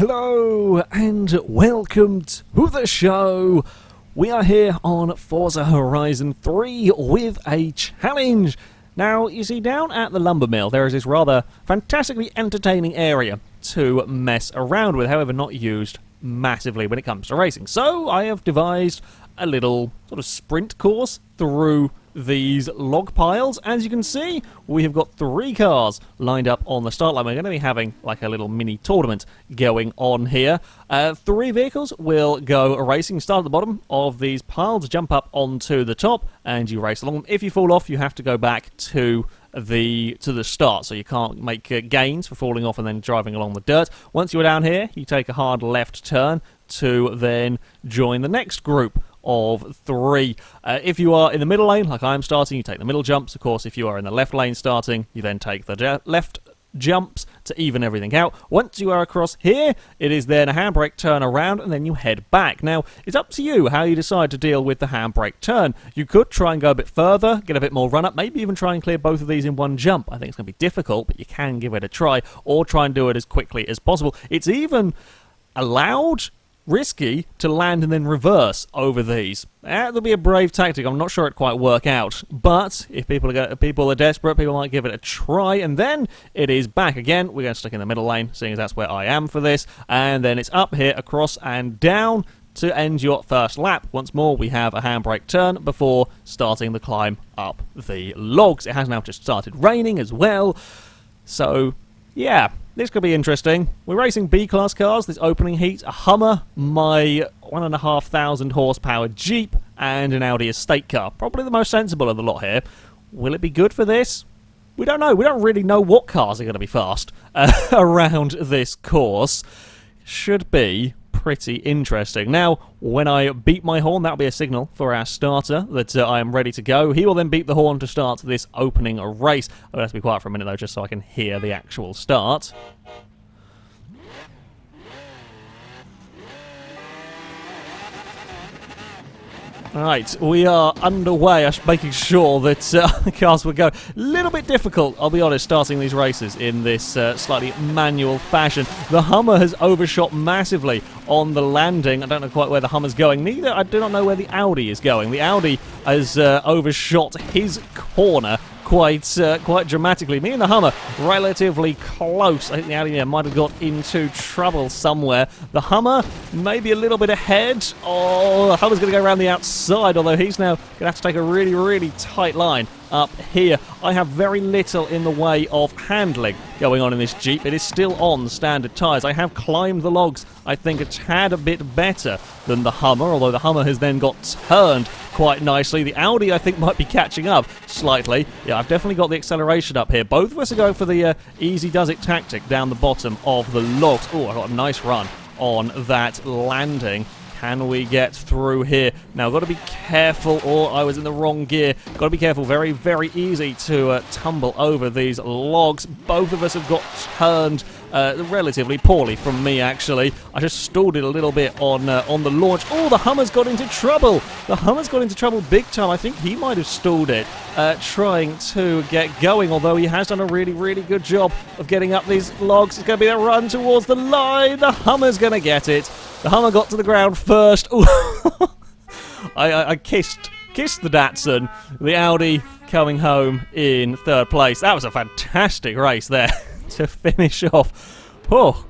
Hello and welcome to the show. We are here on Forza Horizon 3 with a challenge. Now, you see, down at the lumber mill there is this rather fantastically entertaining area to mess around with, however not used massively when it comes to racing. So I have devised a little sort of sprint course through these log piles. As you can see, we have got 3 cars lined up on the start line. We're going to be having like a little mini tournament going on here. 3 vehicles will go racing, start at the bottom of these piles, jump up onto the top, and you race along them. If you fall off, you have to go back to the start, so you can't make gains for falling off and then driving along the dirt. Once you're down here, you take a hard left turn to then join the next group of 3. If you are in the middle lane, like I'm starting, you take the middle jumps. Of course, if you are in the left lane starting, you then take the left jumps to even everything out. Once you are across here, it is then a handbrake turn around, and then you head back. Now, it's up to you how you decide to deal with the handbrake turn. You could try and go a bit further, get a bit more run up, maybe even try and clear both of these in one jump. I think it's going to be difficult, but you can give it a try, or try and do it as quickly as possible. It's even allowed, risky, to land and then reverse over these. That'll be a brave tactic. I'm not sure it'd quite work out, but if people are desperate, people might give it a try, and then it is back again. We're going to stick in the middle lane, seeing as that's where I am for this, and then it's up here, across and down to end your first lap. Once more, we have a handbrake turn before starting the climb up the logs. It has now just started raining as well, so yeah, this could be interesting. We're racing B-class cars, this opening heat, a Hummer, my 1,500 horsepower Jeep, and an Audi estate car. Probably the most sensible of the lot here. Will it be good for this? We don't know. We don't really know what cars are going to be fast around this course. Should be pretty interesting. Now, when I beep my horn, that'll be a signal for our starter that I am ready to go. He will then beep the horn to start this opening race. I'll have to be quiet for a minute though, just so I can hear the actual start. Right, we are underway. I'm making sure that the cars will go. A little bit difficult, I'll be honest, starting these races in this slightly manual fashion. The Hummer has overshot massively on the landing. I don't know quite where the Hummer's going. Neither, I do not know where the Audi is going. The Audi has overshot his corner quite dramatically. Me and the Hummer relatively close. I think the Audi might have got into trouble somewhere. The Hummer maybe a little bit ahead. Oh, the Hummer's going to go around the outside, although he's now going to have to take a really, really tight line up here. I have very little in the way of handling going on in this Jeep. It is still on standard tyres. I have climbed the logs, I think, a tad a bit better than the Hummer, although the Hummer has then got turned quite nicely. The Audi, I think, might be catching up slightly. Yeah, I've definitely got the acceleration up here. Both of us are going for the easy-does-it tactic down the bottom of the logs. Oh, I got a nice run on that landing. Can we get through here? Now, I've got to be careful, or I was in the wrong gear. Got to be careful. Very, very easy to tumble over these logs. Both of us have got turned relatively poorly from me, actually. I just stalled it a little bit on the launch. Oh, the Hummer's got into trouble. The Hummer's got into trouble big time. I think he might have stalled it trying to get going, although he has done a really, really good job of getting up these logs. It's going to be a run towards the line. The Hummer's going to get it. The Hummer got to the ground first. I kissed the Datsun. The Audi coming home in 3rd place. That was a fantastic race there to finish off. Oh,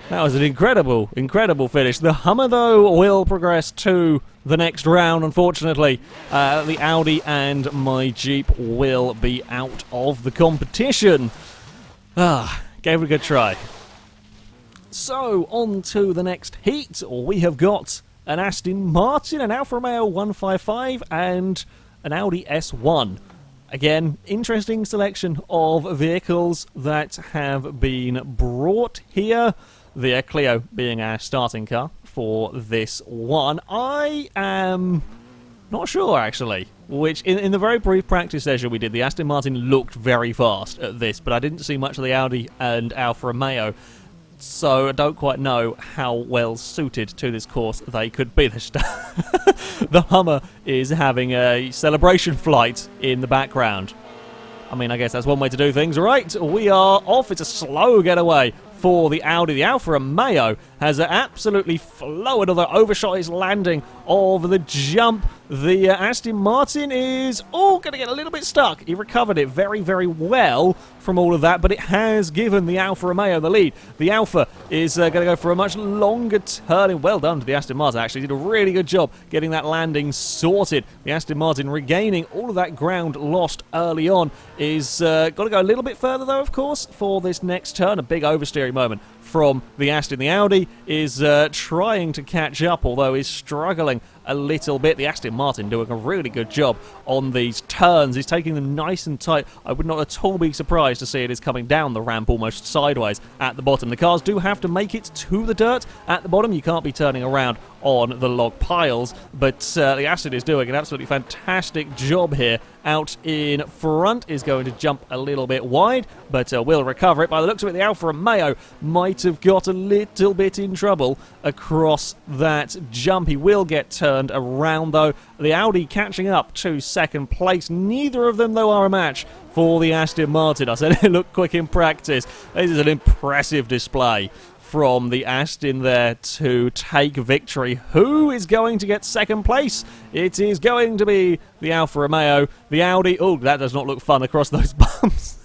that was an incredible, incredible finish. The Hummer, though, will progress to the next round, unfortunately. The Audi and my Jeep will be out of the competition. Gave it a good try. So, on to the next heat. We have got an Aston Martin, an Alfa Romeo 155, and an Audi S1. Again, interesting selection of vehicles that have been brought here. The Clio being our starting car for this one. I am not sure, actually, which in the very brief practice session we did, the Aston Martin looked very fast at this, but I didn't see much of the Audi and Alfa Romeo. So I don't quite know how well suited to this course they could be. The Hummer is having a celebration flight in the background. I mean, I guess that's one way to do things, right? We are off. It's a slow getaway for the Audi. The Alfa Romeo has absolutely flown, although overshot his landing of the jump. The Aston Martin is going to get a little bit stuck. He recovered it very, very well from all of that, but it has given the Alfa Romeo the lead. The Alfa is going to go for a much longer turn. Well done to the Aston Martin, actually. Did a really good job getting that landing sorted. The Aston Martin regaining all of that ground lost early on is got to go a little bit further, though, of course, for this next turn. A big oversteering moment from the Aston. The Audi is trying to catch up, although is struggling a little bit. The Aston Martin doing a really good job on these turns. He's taking them nice and tight. I would not at all be surprised to see it is coming down the ramp almost sideways at the bottom. The cars do have to make it to the dirt at the bottom. You can't be turning around on the log piles, but the Aston is doing an absolutely fantastic job here. Out in front is going to jump a little bit wide, but will recover it. By the looks of it, the Alfa Romeo might have got a little bit in trouble across that jump. He will get turned around, though. The Audi catching up to second place. Neither of them, though, are a match for the Aston Martin. I said it looked quick in practice. This is an impressive display from the Aston there to take victory. Who is going to get second place? It is going to be the Alfa Romeo. The Audi, that does not look fun across those bumps.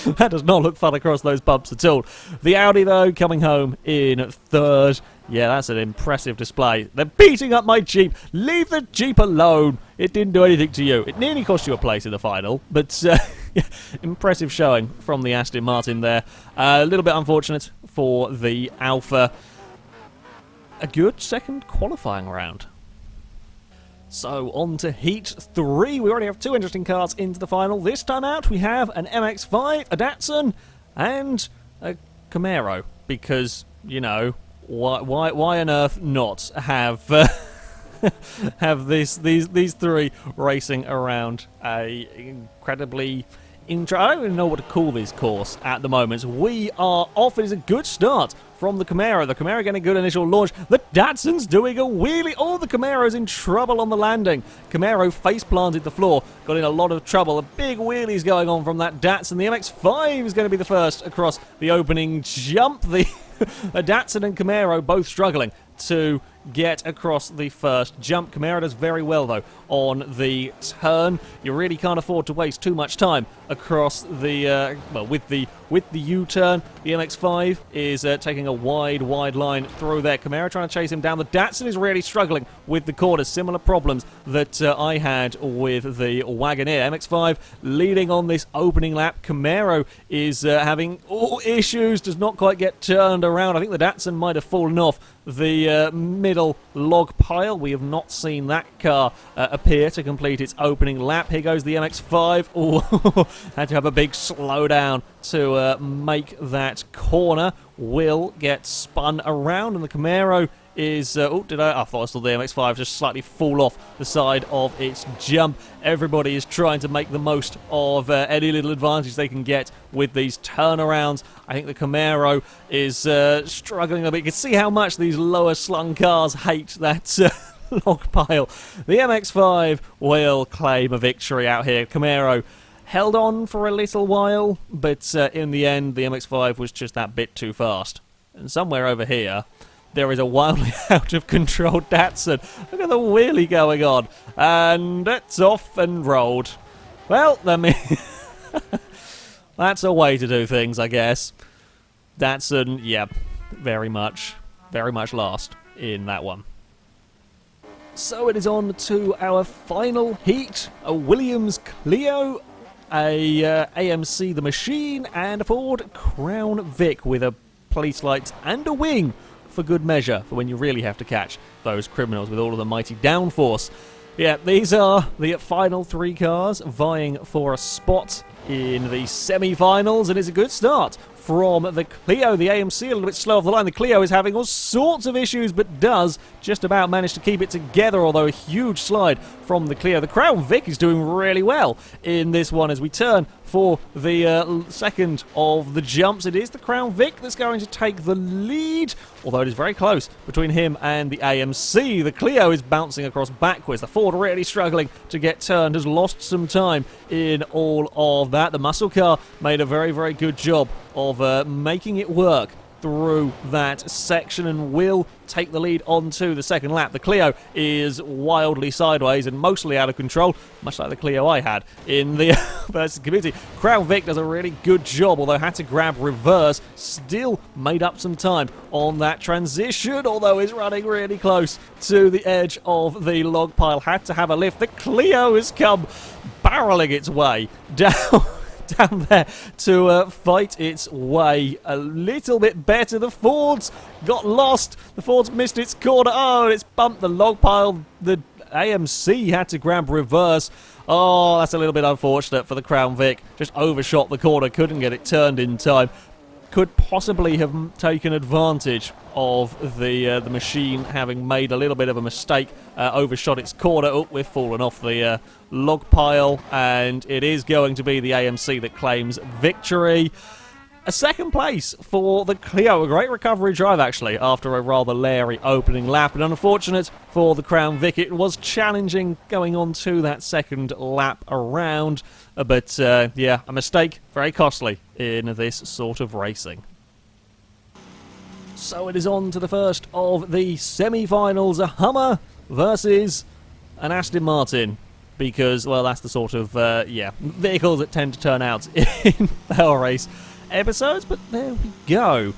That does not look fun across those bumps at all. The Audi, though, coming home in third. Yeah, that's an impressive display. They're beating up my Jeep. Leave the Jeep alone. It didn't do anything to you. It nearly cost you a place in the final, but impressive showing from the Aston Martin there. A little bit unfortunate for the Alfa. A good second qualifying round. So, on to Heat 3. We already have two interesting cars into the final. This time out, we have an MX-5, a Datsun, and a Camaro. Because, you know, why on earth not have have these three racing around a incredibly I don't even know what to call this course at the moment. We are off. It is a good start from the Camaro. The Camaro getting a good initial launch. The Datsun's doing a wheelie. The Camaro's in trouble on the landing. Camaro face planted the floor. Got in a lot of trouble. A big wheelie's going on from that Datsun. The MX-5 is going to be the first across the opening jump. The Datsun and Camaro both struggling to get across the first jump. Camaro does very well, though, on the turn. You really can't afford to waste too much time across the, with the U-turn. The MX-5 is taking a wide line through there. Camaro trying to chase him down. The Datsun is really struggling with the corners. Similar problems that I had with the Wagoneer. MX-5 leading on this opening lap. Camaro is having issues, does not quite get turned around. I think the Datsun might have fallen off the middle log pile. We have not seen that car appear to complete its opening lap. Here goes the MX-5. Had to have a big slowdown to make that corner. Will get spun around, and the Camaro is... I thought I saw the MX-5 just slightly fall off the side of its jump. Everybody is trying to make the most of any little advantage they can get with these turnarounds. I think the Camaro is struggling a bit. You can see how much these lower slung cars hate that log pile. The MX-5 will claim a victory out here. Camaro held on for a little while, but in the end, the MX-5 was just that bit too fast. And somewhere over here, there is a wildly out of control Datsun. Look at the wheelie going on. And it's off and rolled. Well, I mean, that's a way to do things, I guess. Datsun, yeah, very much last in that one. So it is on to our final heat. A Williams Clio, a AMC The Machine, and a Ford Crown Vic with a police light and a wing for good measure, for when you really have to catch those criminals with all of the mighty downforce. Yeah, these are the final three cars vying for a spot in the semi-finals, and it's a good start from the Clio. The AMC a little bit slow off the line. The Clio is having all sorts of issues, but does just about manage to keep it together, although a huge slide from the Clio. The Crown Vic is doing really well in this one as we turn for the second of the jumps. It is the Crown Vic that's going to take the lead, although it is very close between him and the AMC. The Clio is bouncing across backwards. The Ford really struggling to get turned, has lost some time in all of that. The muscle car made a very, very good job of making it work through that section and will take the lead onto the second lap. The Clio is wildly sideways and mostly out of control, much like the Clio I had in the versus community. Crown Vic does a really good job, although had to grab reverse, still made up some time on that transition, although is running really close to the edge of the log pile. Had to have a lift. The Clio has come barreling its way down there to fight its way a little bit better. The Ford's got lost. The Ford's missed its corner. Oh, it's bumped the log pile. The AMC had to grab reverse. Oh, that's a little bit unfortunate for the Crown Vic. Just overshot the corner, couldn't get it turned in time. Could possibly have taken advantage of the machine having made a little bit of a mistake, overshot its corner. Oh, we've fallen off the log pile, and it is going to be the AMC that claims victory. A second place for the Clio, a great recovery drive actually after a rather leery opening lap, and unfortunate for the Crown Vic. It was challenging going on to that second lap around, but yeah, a mistake, very costly in this sort of racing. So it is on to the first of the semi-finals, a Hummer versus an Aston Martin. Because, well, that's the sort of, vehicles that tend to turn out in FailRace episodes, but there we go.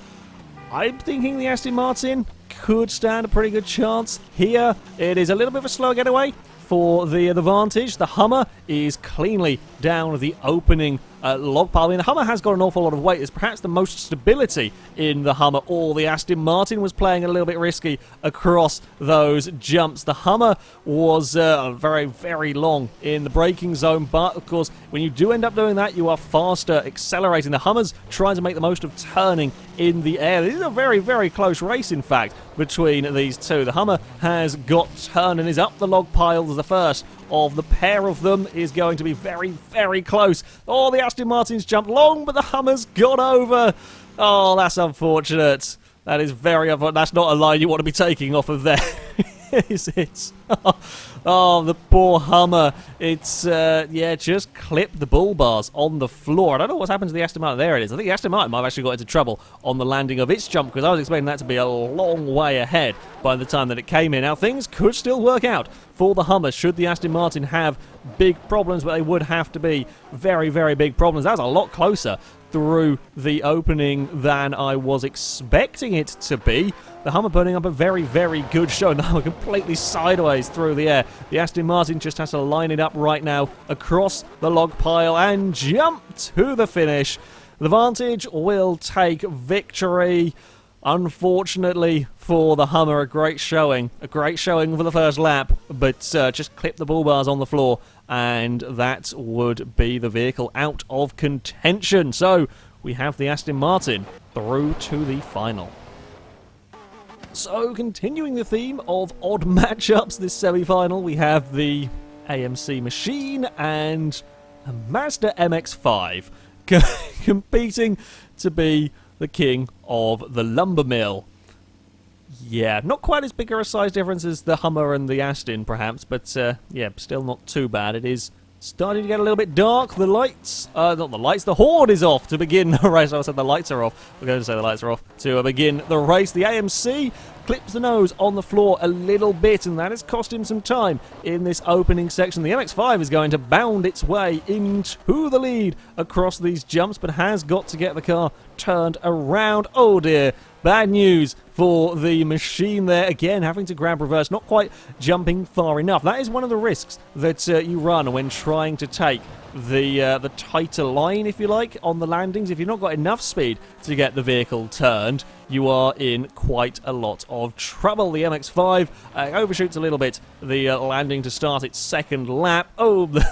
I'm thinking the Aston Martin could stand a pretty good chance here. It is a little bit of a slow getaway for the Vantage. The Hummer is cleanly down the opening log pile. I mean, the Hummer has got an awful lot of weight. There's perhaps the most stability in the Hummer. Or the Aston Martin was playing a little bit risky across those jumps. The Hummer was very, very long in the braking zone, but of course, when you do end up doing that, you are faster accelerating. The Hummer's trying to make the most of turning in the air. This is a very, very close race, in fact, between these two. The Hummer has got turned and is up the log pile. The first of the pair of them is going to be very, very close. Oh, the Aston Martin's jumped long, but the Hummer's gone over. Oh, that's unfortunate. That is very unfortunate. That's not a line you want to be taking off of there, is it? Oh, the poor Hummer. It's, just clipped the bull bars on the floor. I don't know what's happened to the Aston Martin. There it is. I think the Aston Martin might have actually got into trouble on the landing of its jump, because I was expecting that to be a long way ahead by the time that it came in. Now, things could still work out for the Hummer should the Aston Martin have big problems, but they would have to be very, very big problems. That was a lot closer through the opening than I was expecting it to be. The Hummer putting up a very, very good show. The Hummer completely sideways through the air. The Aston Martin just has to line it up right now across the log pile and jump to the finish. The Vantage will take victory. Unfortunately for the Hummer, a great showing for the first lap, but just clipped the bull bars on the floor, and that would be the vehicle out of contention. So we have the Aston Martin through to the final. So continuing the theme of odd matchups this semi-final, we have the AMC machine and a Mazda MX-5 competing to be the king of the lumber mill. Yeah, not quite as big a size difference as the Hummer and the Aston, perhaps, but yeah, still not too bad. It is starting to get a little bit dark. The lights, not the lights, the horn is off to begin the race. I said the lights are off. We're going to say the lights are off to begin the race. The AMC clips the nose on the floor a little bit, and that has cost him some time in this opening section. The MX-5 is going to bound its way into the lead across these jumps, but has got to get the car turned around. Oh dear, bad news for the machine there. Again, having to grab reverse, not quite jumping far enough. That is one of the risks that you run when trying to take the tighter line, if you like, on the landings. If you've not got enough speed to get the vehicle turned, you are in quite a lot of trouble. The MX-5 overshoots a little bit the landing to start its second lap. Oh, the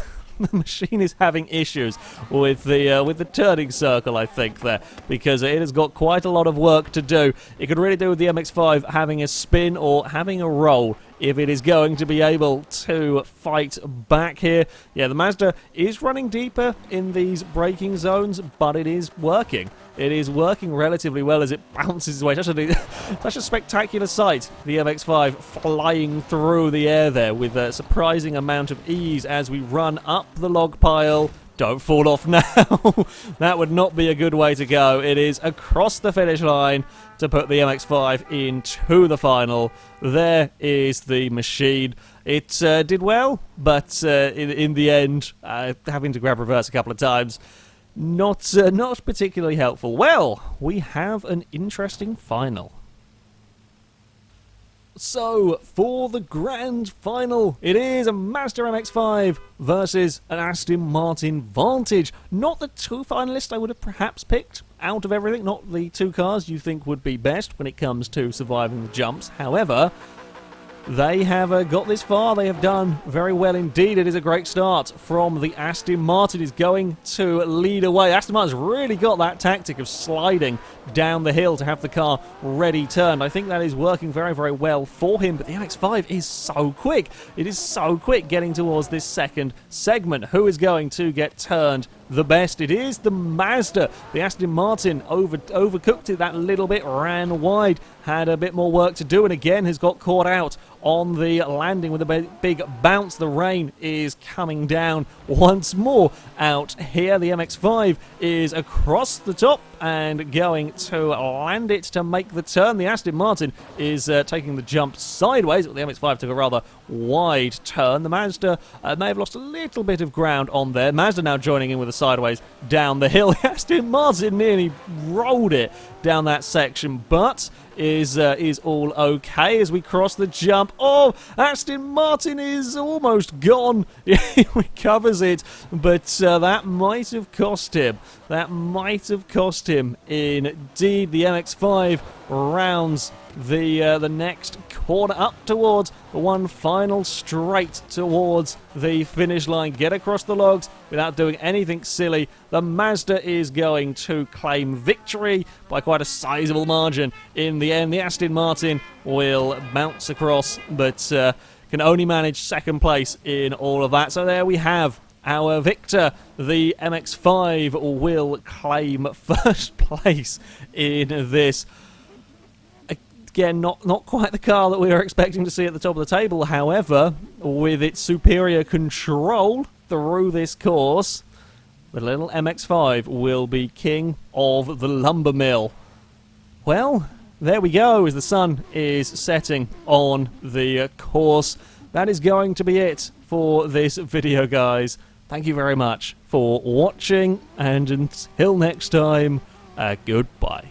machine is having issues with the turning circle, I think, there, because it has got quite a lot of work to do. It could really do with the MX-5 having a spin or having a roll if it is going to be able to fight back here. Yeah, the Mazda is running deeper in these braking zones, but it is working. It is working relatively well as it bounces away. Such a spectacular sight, the MX-5 flying through the air there with a surprising amount of ease as we run up the log pile. Don't fall off now. That would not be a good way to go. It is across the finish line to put the MX-5 into the final. There is the machine. It did well, but in the end, having to grab reverse a couple of times, not particularly helpful. Well, we have an interesting final. So, for the grand final, it is a Mazda MX-5 versus an Aston Martin Vantage. Not the two finalists I would have perhaps picked out of everything, not the two cars you think would be best when it comes to surviving the jumps. However, they have got this far. They have done very well indeed. It is a great start from the Aston Martin. Is going to lead away. Aston Martin's really got that tactic of sliding down the hill to have the car ready turned. I think that is working very, very well for him. But the MX-5 is so quick. It is so quick getting towards this second segment. Who is going to get turned the best? It is the Mazda. The Aston Martin overcooked it that little bit, ran wide, had a bit more work to do, and again has got caught out on the landing with a big bounce. The rain is coming down once more out here. The MX-5 is across the top and going to land it to make the turn. The Aston Martin is taking the jump sideways, but the MX-5 took a rather wide turn. The Mazda may have lost a little bit of ground on there. Mazda now joining in with a sideways down the hill. Aston Martin nearly rolled it down that section, but is all okay as we cross the jump. Oh, Aston Martin is almost gone. He recovers it, but that might have cost him. That might have cost him indeed. The MX-5 rounds the next corner up towards the one final straight towards the finish line. Get across the logs without doing anything silly. The Mazda is going to claim victory by quite a sizable margin. In the end, the Aston Martin will bounce across, but can only manage second place in all of that. So there we have our victor. The MX-5 will claim first place in this. Again, not quite the car that we were expecting to see at the top of the table. However, with its superior control through this course, the little MX-5 will be king of the lumber mill. Well, there we go, as the sun is setting on the course. That is going to be it for this video, guys. Thank you very much for watching, and until next time, goodbye.